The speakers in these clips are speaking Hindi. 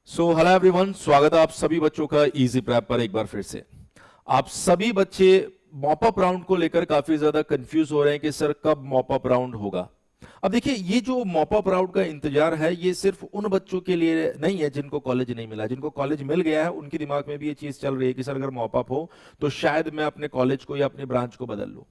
हेलो एवरीवन, स्वागत है आप सभी बच्चों का इजी प्रेप पर एक बार फिर से। आप सभी बच्चे मॉप अप राउंड को लेकर काफी ज्यादा कंफ्यूज हो रहे हैं कि सर कब मॉप अप राउंड होगा। अब देखिए, ये जो मॉप अप राउंड का इंतजार है ये सिर्फ उन बच्चों के लिए नहीं है जिनको कॉलेज नहीं मिला। जिनको कॉलेज मिल गया है उनके दिमाग में भी ये चीज चल रही है कि सर अगर मॉप अप हो तो शायद मैं अपने कॉलेज को या अपने ब्रांच को बदल लूं।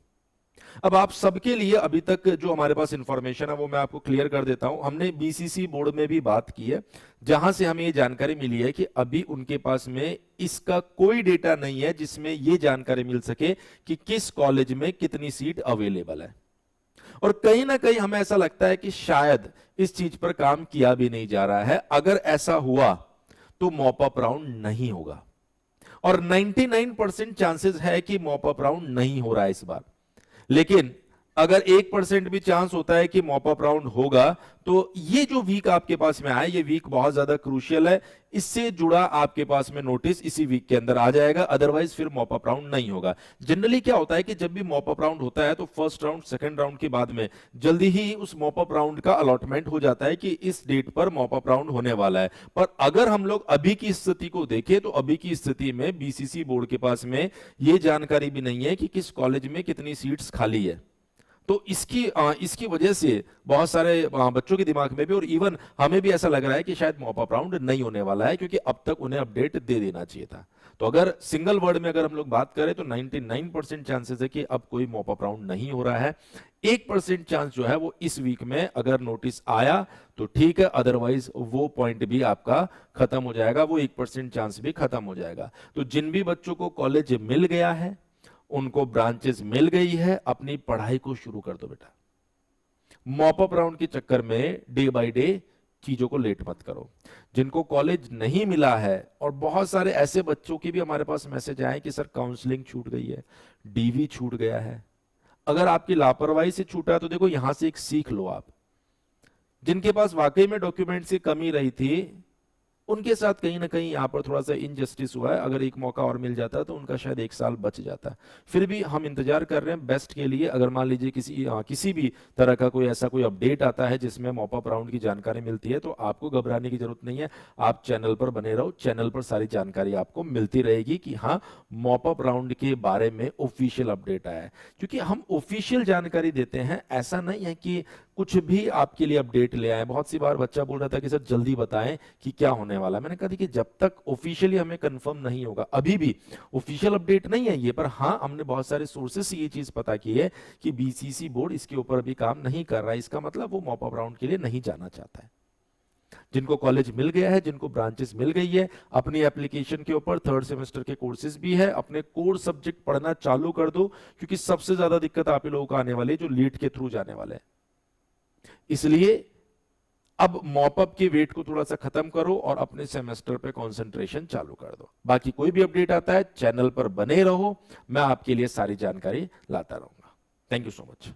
अब आप सबके लिए अभी तक जो हमारे पास इंफॉर्मेशन है वो मैं आपको क्लियर कर देता हूं। हमने बीसीसी बोर्ड में भी बात की है, जहां से हमें ये जानकारी मिली है कि अभी उनके पास में इसका कोई डेटा नहीं है जिसमें ये जानकारी मिल सके कि किस कॉलेज में कितनी सीट अवेलेबल है। और कहीं ना कहीं हमें ऐसा लगता है कि शायद इस चीज पर काम किया भी नहीं जा रहा है। अगर ऐसा हुआ तो मॉप अप राउंड नहीं होगा, और 99% चांसेस है कि मॉप अप राउंड नहीं हो रहा है इस बार। लेकिन अगर 1% भी चांस होता है कि मॉप अप राउंड होगा तो ये जो वीक आपके पास में आए, ये वीक बहुत ज्यादा क्रूशियल है। इससे जुड़ा आपके पास में नोटिस इसी वीक के अंदर आ जाएगा, अदरवाइज फिर मॉप अप राउंड नहीं होगा। जनरली क्या होता है कि जब भी मॉप अप राउंड होता है तो फर्स्ट राउंड सेकंड राउंड के बाद में जल्दी ही उस मॉप अप राउंड का अलॉटमेंट हो जाता है कि इस डेट पर मॉप अप राउंड होने वाला है। पर अगर हम लोग अभी की स्थिति को देखें तो अभी की स्थिति में बीसीसी बोर्ड के पास में ये जानकारी भी नहीं है कि किस कॉलेज में कितनी सीट्स खाली है। तो इसकी वजह से बहुत सारे बच्चों के दिमाग में भी और इवन हमें भी ऐसा लग रहा है कि शायद मॉप अप राउंड नहीं होने वाला है, क्योंकि अब तक उन्हें अपडेट दे देना चाहिए था। तो अगर सिंगल वर्ड में अगर हम लोग बात करें तो 99% चांसेस है कि अब कोई मॉप अप राउंड नहीं हो रहा है। 1% चांस जो है वो इस वीक में अगर नोटिस आया तो ठीक है, अदरवाइज वो पॉइंट भी आपका खत्म हो जाएगा, वो 1% चांस भी खत्म हो जाएगा। तो जिन भी बच्चों को कॉलेज मिल गया है, उनको ब्रांचेस मिल गई है, अपनी पढ़ाई को शुरू कर दो बेटा। मॉप अप राउंड के चक्कर में डे बाय डे चीजों को लेट मत करो। जिनको कॉलेज नहीं मिला है, और बहुत सारे ऐसे बच्चों की भी हमारे पास मैसेज आए कि सर काउंसलिंग छूट गई है, डीवी छूट गया है। अगर आपकी लापरवाही से छूटा है तो देखो यहां से एक सीख लो आप। जिनके पास वाकई में डॉक्यूमेंट्स की कमी रही थी उनके साथ कहीं ना कहीं यहां पर थोड़ा सा इनजस्टिस हुआ है। अगर एक मौका और मिल जाता तो उनका शायद 1 साल बच जाता। फिर भी हम इंतजार कर रहे हैं बेस्ट के लिए। अगर मान लीजिए किसी भी तरह का कोई ऐसा कोई अपडेट आता है जिसमें मॉप अप राउंड की जानकारी मिलती है तो आपको घबराने की जरूरत नहीं है। आप चैनल पर बने रहो, चैनल पर सारी जानकारी आपको मिलती रहेगी कि हाँ मॉप अप राउंड के बारे में ऑफिशियल अपडेट आया है। क्योंकि हम ऑफिशियल जानकारी देते हैं, ऐसा नहीं है कि कुछ भी आपके लिए अपडेट ले आए। बहुत सी बार बच्चा बोल रहा था कि सर जल्दी बताएं कि क्या होने वाला है। मैंने कहा देखिए जब तक ऑफिशियली हमें कंफर्म नहीं होगा, अभी भी ऑफिशियल अपडेट नहीं है ये, पर हाँ हमने बहुत सारे सोर्सेस से ये चीज पता की है कि बीसीसी बोर्ड इसके ऊपर अभी काम नहीं कर रहा है। इसका मतलब वो मॉप अप राउंड के लिए नहीं जाना चाहता है। जिनको कॉलेज मिल गया है, जिनको ब्रांचेस मिल गई है, अपनी एप्लीकेशन के ऊपर 3rd सेमेस्टर के कोर्सेज भी है, अपने कोर सब्जेक्ट पढ़ना चालू कर दो। क्योंकि सबसे ज्यादा दिक्कत आप ही लोगों को आने वाली है जो लीड के थ्रू जाने वाले हैं। इसलिए अब मॉपअप के वेट को थोड़ा सा खत्म करो और अपने सेमेस्टर पे कंसंट्रेशन चालू कर दो। बाकी कोई भी अपडेट आता है चैनल पर बने रहो, मैं आपके लिए सारी जानकारी लाता रहूंगा। Thank you so much.